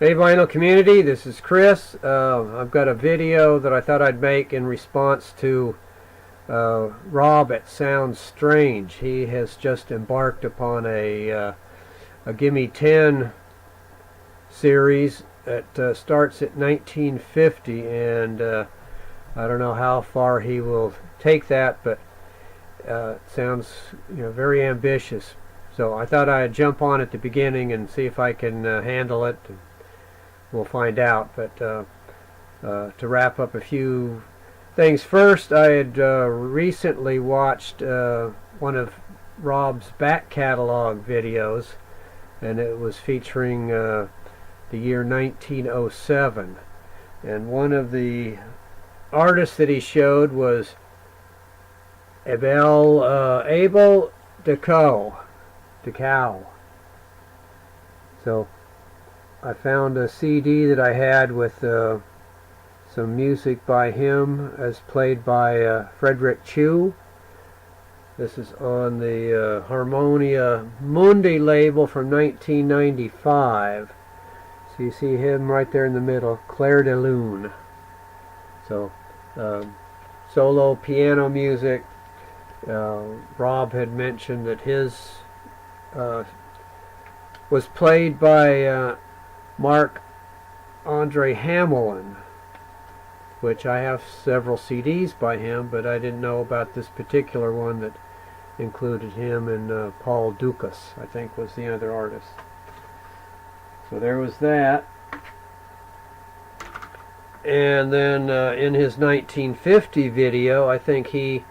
Hey vinyl community, this is Chris. I've got a video that I thought I'd make in response to Rob at Sounds Strange. He has just embarked upon a Gimme 10 series that starts at 1950, and I don't know how far he will take that, but it sounds very ambitious. So I thought I'd jump on at the beginning and see if I can handle it. We'll find out. But to wrap up a few things, first, I had recently watched one of Rob's back catalog videos, and it was featuring the year 1907. And one of the artists that he showed was Abel Decow. So I found a CD that I had with some music by him as played by Frederick Chew. This is on the Harmonia Mundi label from 1995. So you see him right there in the middle, Clair de Lune. So solo piano music. Rob had mentioned that his was played by Mark Andre Hamelin, which I have several CDs by him, but I didn't know about this particular one that included him, and Paul Dukas, I think, was the other artist. So there was that. And then in his 1950 video, I think he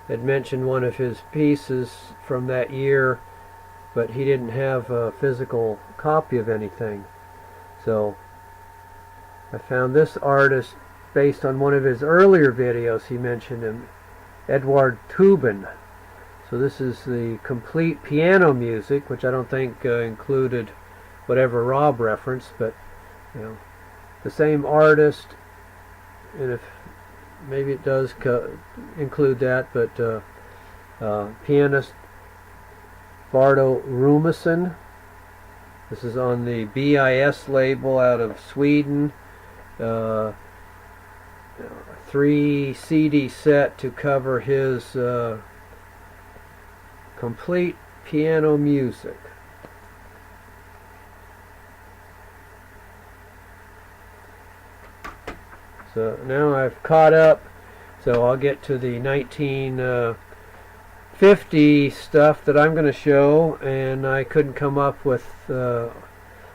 had mentioned one of his pieces from that year, but he didn't have a physical copy of anything. So I found this artist based on one of his earlier videos. He mentioned him, Edward Tubin. So this is the complete piano music, which I don't think included whatever Rob referenced, but the same artist, and if maybe it does include that, but pianist Bardo Rumison. This is on the BIS label out of Sweden. 3 CD set to cover his complete piano music. So now I've caught up, so I'll get to the 1950 stuff that I'm going to show, and I couldn't come up with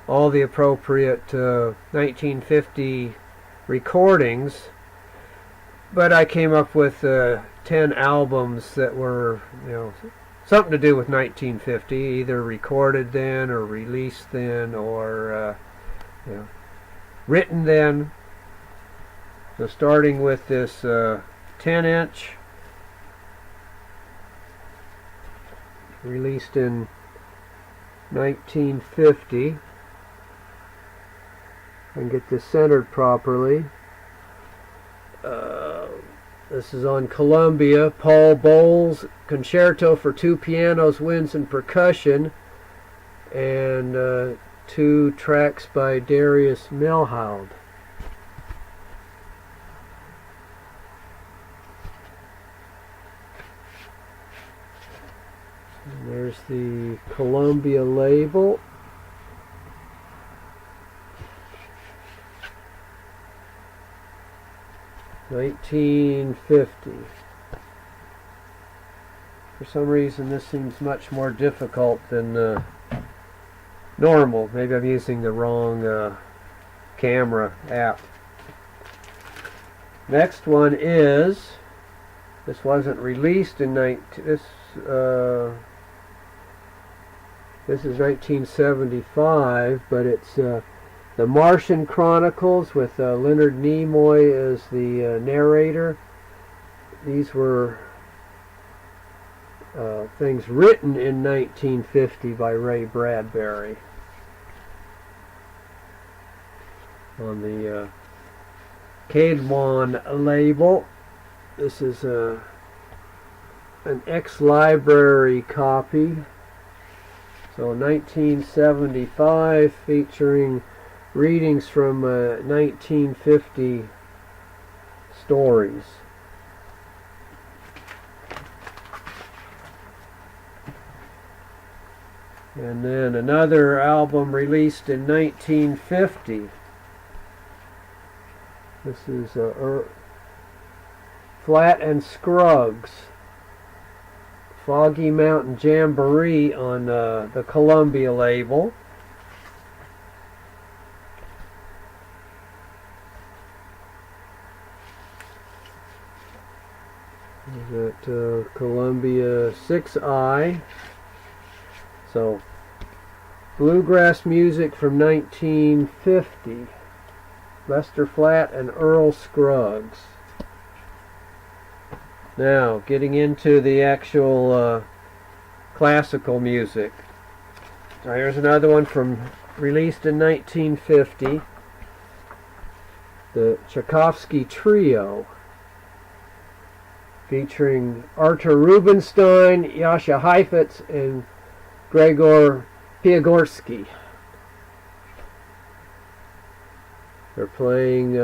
all the appropriate 1950 recordings, but I came up with 10 albums that were something to do with 1950, either recorded then or released then or written then. So starting with this 10-inch released in 1950. I can get this centered properly. This is on Columbia. Paul Bowles Concerto for 2 pianos, winds, and percussion, and 2 tracks by Darius Milhaud. And there's the Columbia label. $19.50. For some reason this seems much more difficult than normal. Maybe I'm using the wrong camera app. Next one is, this wasn't released in this is 1975, but it's the Martian Chronicles with Leonard Nimoy as the narrator. These were things written in 1950 by Ray Bradbury on the Caedmon label. This is an ex-library copy. So 1975, featuring readings from 1950 stories. And then another album released in 1950. This is Flatt and Scruggs, Foggy Mountain Jamboree on the Columbia label. Is that Columbia 6i? So, bluegrass music from 1950. Lester Flatt and Earl Scruggs. Now, getting into the actual classical music. So here's another one released in 1950. The Tchaikovsky Trio, featuring Artur Rubinstein, Jascha Heifetz, and Gregor Piagorsky. They're playing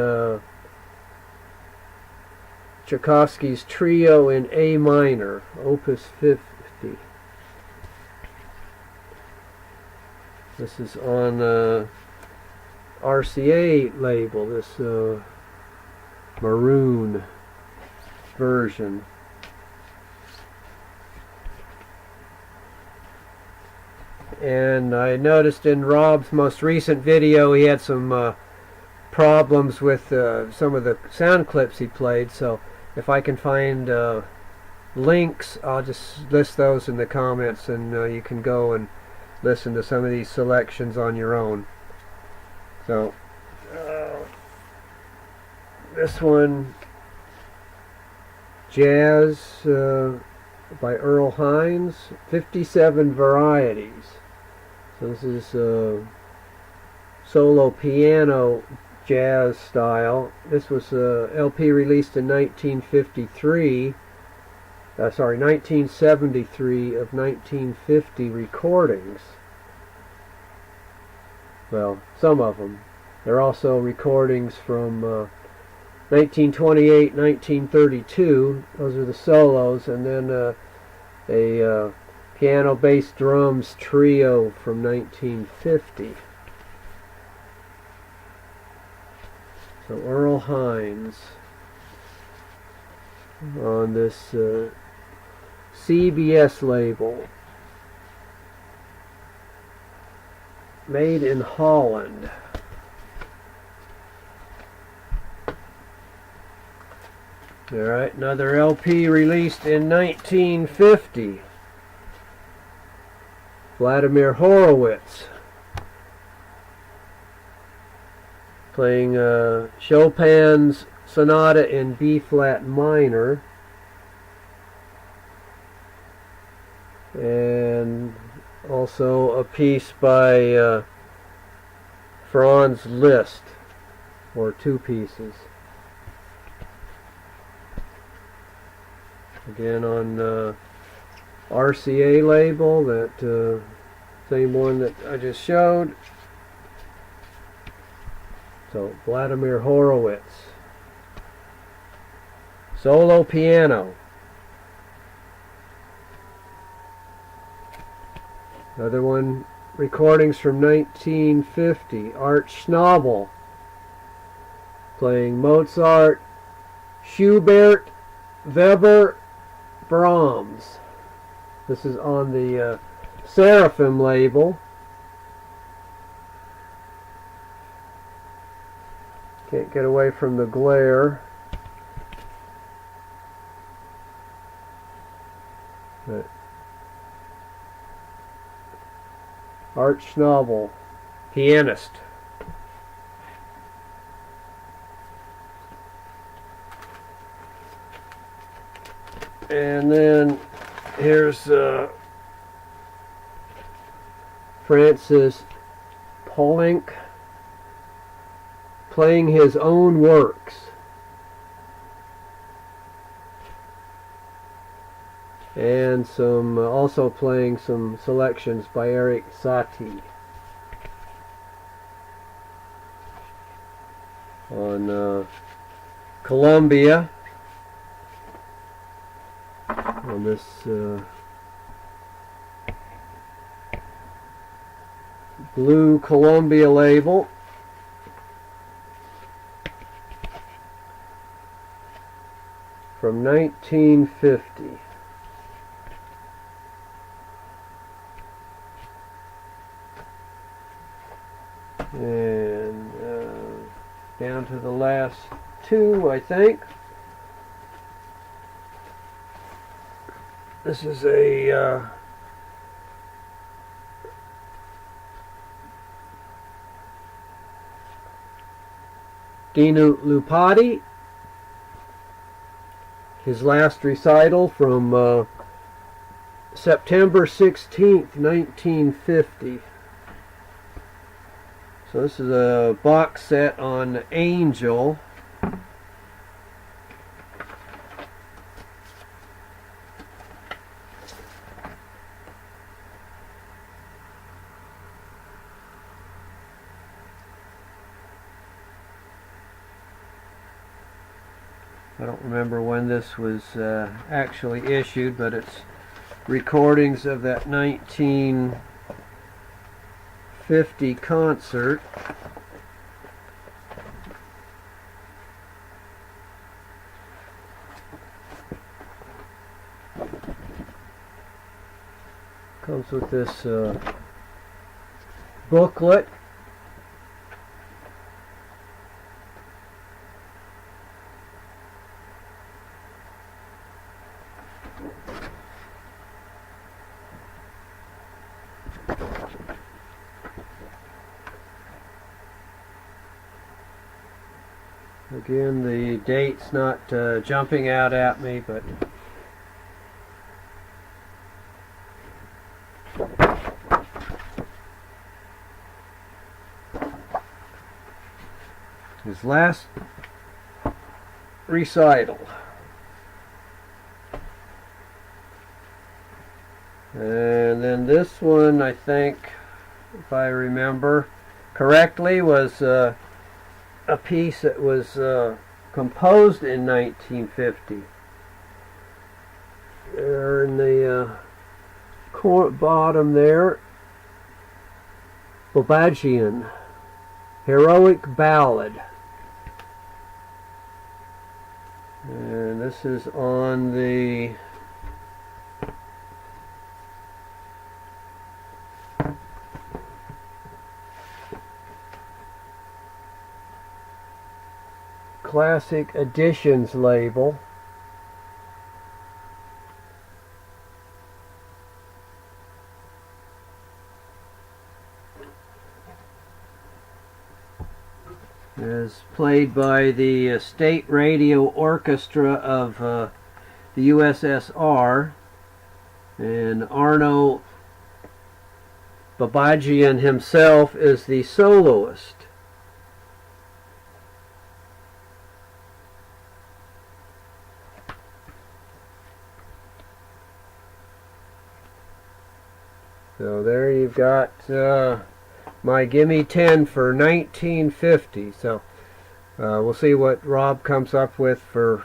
Tchaikovsky's Trio in A minor, Opus 50. This is on RCA label, this maroon version. And I noticed in Rob's most recent video he had some problems with some of the sound clips he played, so if I can find links, I'll just list those in the comments, and you can go and listen to some of these selections on your own. So this one, Jazz by Earl Hines, 57 Varieties. So this is solo piano jazz style. This was LP released in 1973. 1973 of 1950 recordings. Well, some of them. They're also recordings from 1928, 1932. Those are the solos, and then a piano, bass, drums trio from 1950. So Earl Hines on this CBS label, made in Holland. Alright, another LP released in 1950. Vladimir Horowitz playing Chopin's Sonata in B-flat minor, and also a piece by Franz Liszt, or two pieces. Again on RCA label, that same one that I just showed. So Vladimir Horowitz, solo piano. Another one, recordings from 1950. Art Schnabel playing Mozart, Schubert, Weber, Brahms. This is on the Seraphim label. Can't get away from the glare. But Art Schnabel, pianist. And then here's Francis Poulenc playing his own works. And some also playing some selections by Eric Satie. on Columbia, on this blue Columbia label. From 1950. And down to the last two, I think. This is a Dinu Lipatti, his last recital from September 16th, 1950. So this is a box set on Angel. I don't remember when this was actually issued, but it's recordings of that 1950 concert. Comes with this booklet. Again, the date's not jumping out at me, but his last recital. And then this one, I think, if I remember correctly, was a piece that was composed in 1950. There in the bottom there, Babajanian, Heroic Ballad. And this is on the Classic Editions label. It is played by the State Radio Orchestra of the USSR, and Arno Babajanian himself is the soloist. So there you've got my Gimme 10 for 1950. So we'll see what Rob comes up with for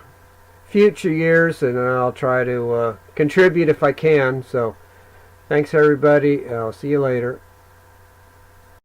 future years, and I'll try to contribute if I can. So thanks everybody. I'll see you later.